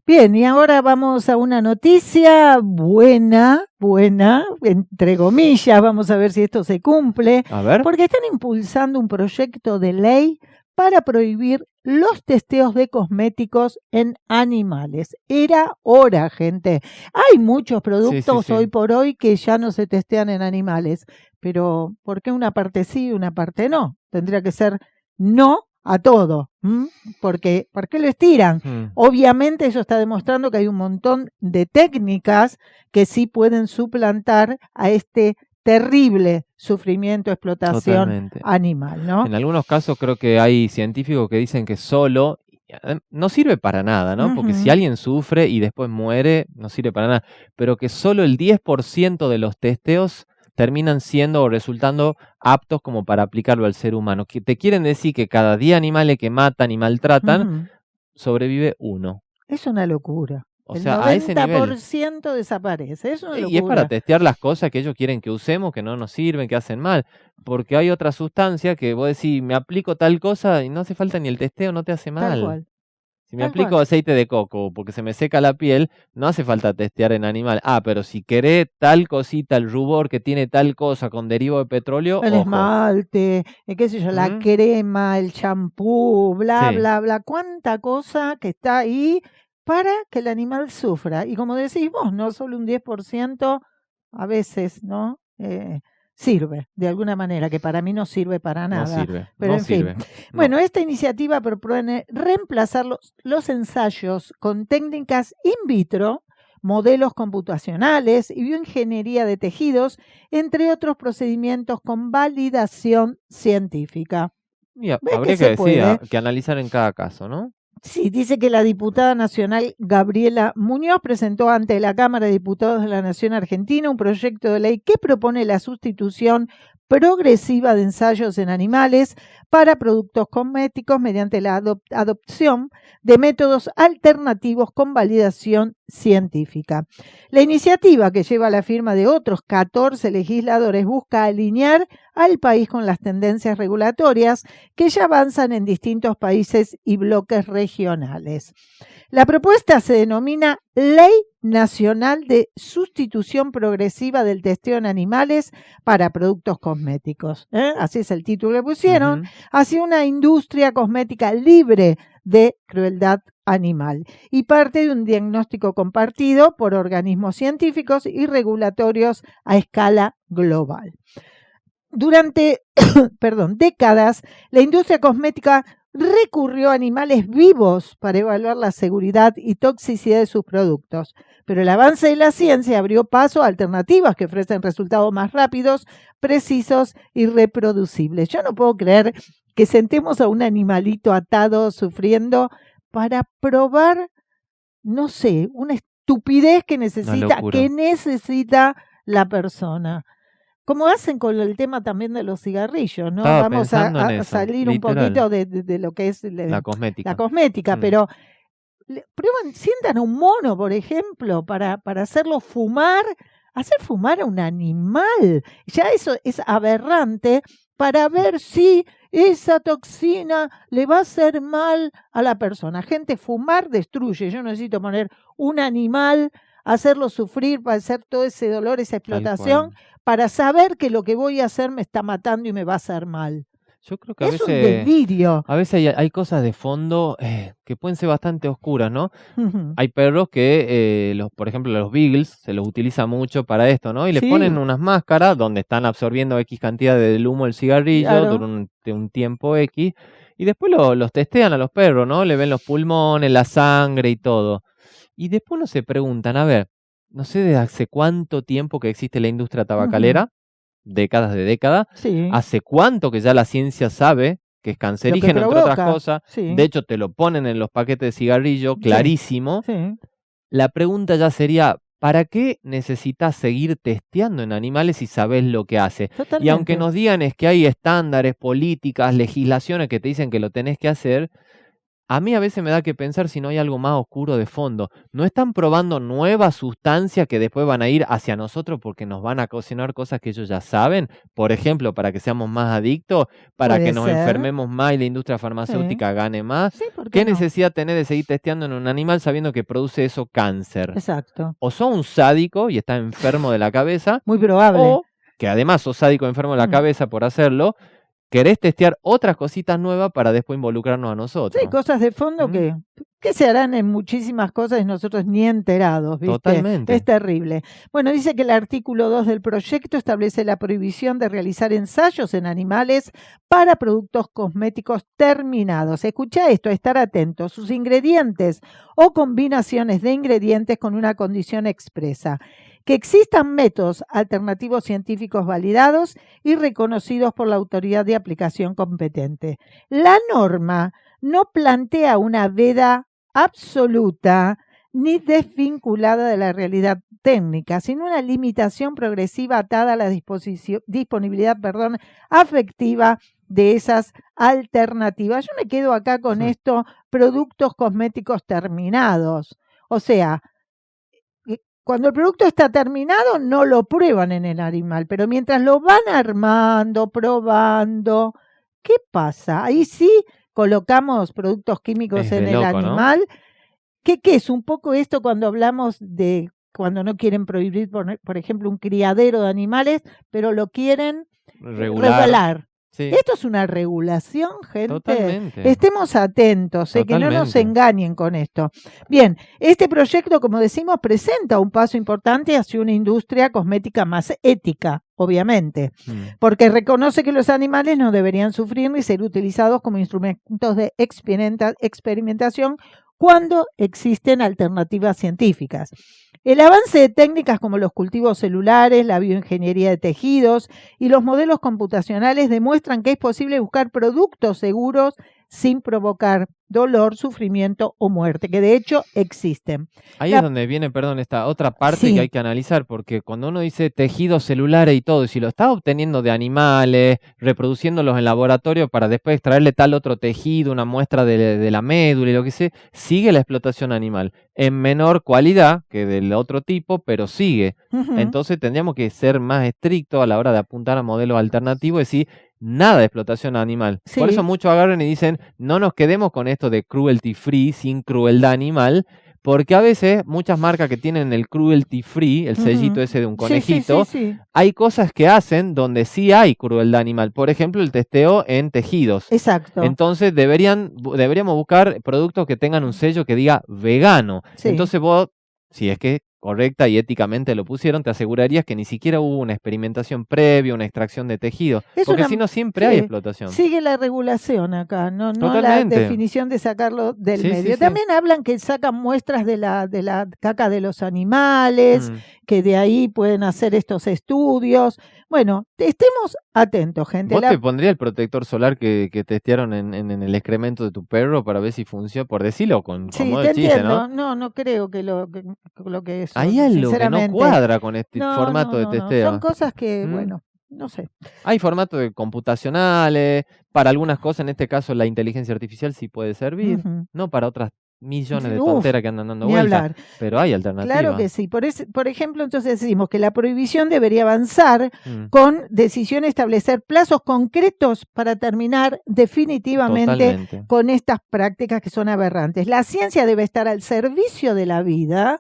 Bien, y ahora vamos a una noticia buena, entre comillas, vamos a ver si esto se cumple, A ver. porque están impulsando un proyecto de ley para prohibir los testeos de cosméticos en animales. Era hora, gente. Hay muchos productos hoy por hoy que ya no se testean en animales, pero ¿por qué una parte sí y una parte no? Tendría que ser no a todo. ¿Por qué lo estiran? Obviamente eso está demostrando que hay un montón de técnicas que sí pueden suplantar a este terrible sufrimiento, explotación animal, ¿no? En algunos casos creo que hay científicos que dicen que solo no sirve para nada, ¿no? Porque si alguien sufre y después muere, no sirve para nada. Pero que solo el 10% de los testeos terminan siendo o resultando aptos como para aplicarlo al ser humano. Que te quieren decir que cada 10 animales que matan y maltratan, sobrevive uno. Es una locura. O sea, a ese nivel. El 90% desaparece. Es una locura. Y es para testear las cosas que ellos quieren que usemos, que no nos sirven, que hacen mal. Porque hay otra sustancia que vos decís, me aplico tal cosa y no hace falta ni el testeo, no te hace mal. Tal cual. Si me aplico aceite de coco porque se me seca la piel, no hace falta testear en animal. Pero si querés tal cosita, el rubor que tiene tal cosa con derivo de petróleo, el esmalte, qué sé yo, la crema, el champú, bla, bla, bla. Cuánta cosa que está ahí para que el animal sufra. Y como decís vos, no solo un 10% a veces, ¿no? Sirve de alguna manera, que para mí no sirve para nada. No sirve, pero no en sirve. fin. Bueno, esta iniciativa propone reemplazar los ensayos con técnicas in vitro, modelos computacionales y bioingeniería de tejidos, entre otros procedimientos con validación científica. Habría que analizar en cada caso, ¿no? Sí, dice que la diputada nacional Gabriela Muñoz presentó ante la Cámara de Diputados de la Nación Argentina un proyecto de ley que propone la sustitución progresiva de ensayos en animales para productos cosméticos mediante la adopción de métodos alternativos con validación científica. La iniciativa, que lleva la firma de otros 14 legisladores, busca alinear al país con las tendencias regulatorias que ya avanzan en distintos países y bloques regionales. La propuesta se denomina Ley Nacional de Sustitución Progresiva del Testeo en Animales para Productos Cosméticos. Así es el título que pusieron. Hacia una industria cosmética libre de crueldad animal y parte de un diagnóstico compartido por organismos científicos y regulatorios a escala global. Durante décadas, la industria cosmética recurrió a animales vivos para evaluar la seguridad y toxicidad de sus productos, pero el avance de la ciencia abrió paso a alternativas que ofrecen resultados más rápidos, precisos y reproducibles. Yo no puedo creer que sentemos a un animalito atado, sufriendo, para probar, no sé, una estupidez que necesita la persona. Como hacen con el tema también de los cigarrillos, ¿no? Vamos a salir un poquito de lo que es la cosmética, pero prueban, sientan a un mono, por ejemplo, para hacerlo fumar, hacer fumar a un animal. Ya eso es aberrante, para ver si esa toxina le va a hacer mal a la persona. Gente, fumar destruye. Yo necesito poner un animal, hacerlo sufrir, para hacer todo ese dolor, esa explotación, para saber que lo que voy a hacer me está matando y me va a hacer mal. Yo creo que es un delirio. A veces hay cosas de fondo que pueden ser bastante oscuras, ¿no? Hay perros que, por ejemplo, los beagles, se los utiliza mucho para esto, ¿no? Y les ponen unas máscaras donde están absorbiendo X cantidad del humo del cigarrillo durante un tiempo X, y después los testean a los perros, ¿no? Le ven los pulmones, la sangre y todo. Y después uno se preguntan, a ver, no sé de hace cuánto tiempo que existe la industria tabacalera, décadas de décadas, hace cuánto que ya la ciencia sabe que es cancerígeno, entre otras cosas. De hecho, te lo ponen en los paquetes de cigarrillo, clarísimo. La pregunta ya sería, ¿para qué necesitas seguir testeando en animales si sabes lo que hace? Y aunque nos digan es que hay estándares, políticas, legislaciones que te dicen que lo tenés que hacer, a mí a veces me da que pensar si no hay algo más oscuro de fondo. ¿No están probando nuevas sustancias que después van a ir hacia nosotros porque nos van a ocasionar cosas que ellos ya saben? Por ejemplo, para que seamos más adictos, para Puede que nos ser. enfermemos más y la industria Sí. farmacéutica gane más. Sí, ¿por qué ¿Qué no? necesidad tener de seguir testeando en un animal sabiendo que produce eso cáncer? Exacto. O sos un sádico y estás enfermo de la cabeza, Muy probable. o que además sos sádico enfermo de la Mm. cabeza por hacerlo, querés testear otras cositas nuevas para después involucrarnos a nosotros. Sí, cosas de fondo que se harán en muchísimas cosas y nosotros ni enterados, ¿viste? Totalmente. Es terrible. Bueno, dice que el artículo 2 del proyecto establece la prohibición de realizar ensayos en animales para productos cosméticos terminados. Escucha esto, estar atentos. Sus ingredientes o combinaciones de ingredientes con una condición expresa. Que existan métodos alternativos científicos validados y reconocidos por la autoridad de aplicación competente. La norma no plantea una veda absoluta ni desvinculada de la realidad técnica, sino una limitación progresiva atada a la disponibilidad afectiva de esas alternativas. Yo me quedo acá con esto, productos cosméticos terminados. O sea, cuando el producto está terminado, no lo prueban en el animal, pero mientras lo van armando, probando, ¿qué pasa? Ahí sí colocamos productos químicos en el animal. ¿No? ¿Qué es un poco esto cuando hablamos de cuando no quieren prohibir, por ejemplo, un criadero de animales, pero lo quieren regular? Sí. Esto es una regulación, gente. Totalmente. Estemos atentos, que no nos engañen con esto. Bien, este proyecto, como decimos, presenta un paso importante hacia una industria cosmética más ética, obviamente, porque reconoce que los animales no deberían sufrir ni ser utilizados como instrumentos de experimentación cuando existen alternativas científicas. El avance de técnicas como los cultivos celulares, la bioingeniería de tejidos y los modelos computacionales demuestran que es posible buscar productos seguros sin provocar dolor, sufrimiento o muerte, que de hecho existen. Ahí es donde viene, esta otra parte que hay que analizar, porque cuando uno dice tejidos celulares y todo, y si lo está obteniendo de animales, reproduciéndolos en laboratorio para después extraerle tal otro tejido, una muestra de la médula y lo que sea, sigue la explotación animal, en menor cualidad que del otro tipo, pero sigue. Entonces tendríamos que ser más estrictos a la hora de apuntar a modelos alternativos y decir, nada de explotación animal. Sí. Por eso muchos agarran y dicen, no nos quedemos con esto de cruelty free, sin crueldad animal, porque a veces muchas marcas que tienen el cruelty free, el sellito ese de un conejito, hay cosas que hacen donde sí hay crueldad animal. Por ejemplo, el testeo en tejidos. Exacto. Entonces deberíamos buscar productos que tengan un sello que diga vegano. Sí. Entonces vos, si es que correcta y éticamente lo pusieron, te asegurarías que ni siquiera hubo una experimentación previa, una extracción de tejido, porque si no siempre hay explotación. Sigue la regulación acá, no la definición de sacarlo del medio. También hablan que sacan muestras de la caca de los animales, que de ahí pueden hacer estos estudios. Bueno, estemos atentos, gente. ¿Vos te pondrías el protector solar que testearon en el excremento de tu perro para ver si funciona? Por decirlo con modo de chiste, ¿no? No creo que lo que es. Hay algo que no cuadra con este formato de testeo. Son cosas que, bueno, no sé. Hay formatos computacionales, para algunas cosas, en este caso la inteligencia artificial sí puede servir, no para otras millones de tonteras que andan dando vueltas, pero hay alternativas. Claro que sí. Por ejemplo, entonces decimos que la prohibición debería avanzar con decisión de establecer plazos concretos para terminar definitivamente con estas prácticas que son aberrantes. La ciencia debe estar al servicio de la vida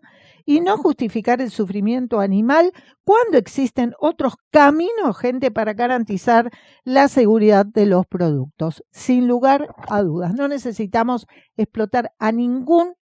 y no justificar el sufrimiento animal cuando existen otros caminos, gente, para garantizar la seguridad de los productos. Sin lugar a dudas, no necesitamos explotar a ningún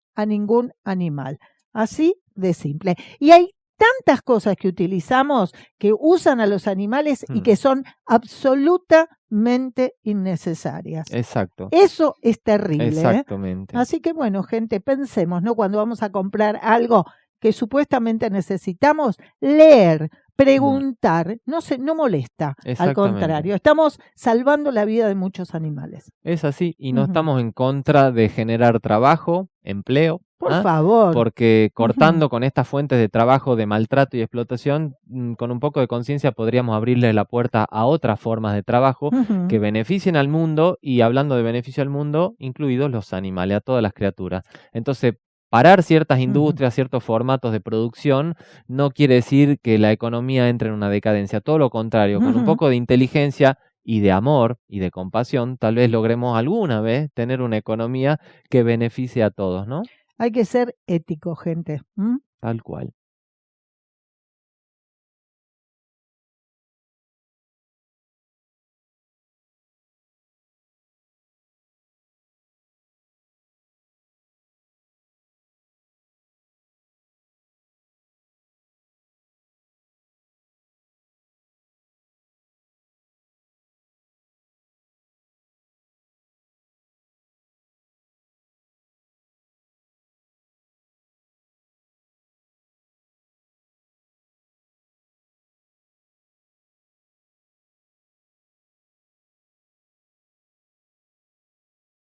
animal. Así de simple. Y hay tantas cosas que utilizamos que usan a los animales y que son absolutamente innecesarias. Exacto. Eso es terrible. Exactamente. Así que bueno, gente, pensemos, ¿no? Cuando vamos a comprar algo que supuestamente necesitamos, leer, preguntar, no molesta, al contrario, estamos salvando la vida de muchos animales. Es así, y no estamos en contra de generar trabajo, empleo, Por favor. Porque cortando con estas fuentes de trabajo, de maltrato y explotación, con un poco de conciencia podríamos abrirle la puerta a otras formas de trabajo que beneficien al mundo, y hablando de beneficio al mundo, incluidos los animales, a todas las criaturas. Entonces, parar ciertas industrias, ciertos formatos de producción, no quiere decir que la economía entre en una decadencia. Todo lo contrario, con un poco de inteligencia y de amor y de compasión, tal vez logremos alguna vez tener una economía que beneficie a todos, ¿no? Hay que ser ético, gente. Tal cual.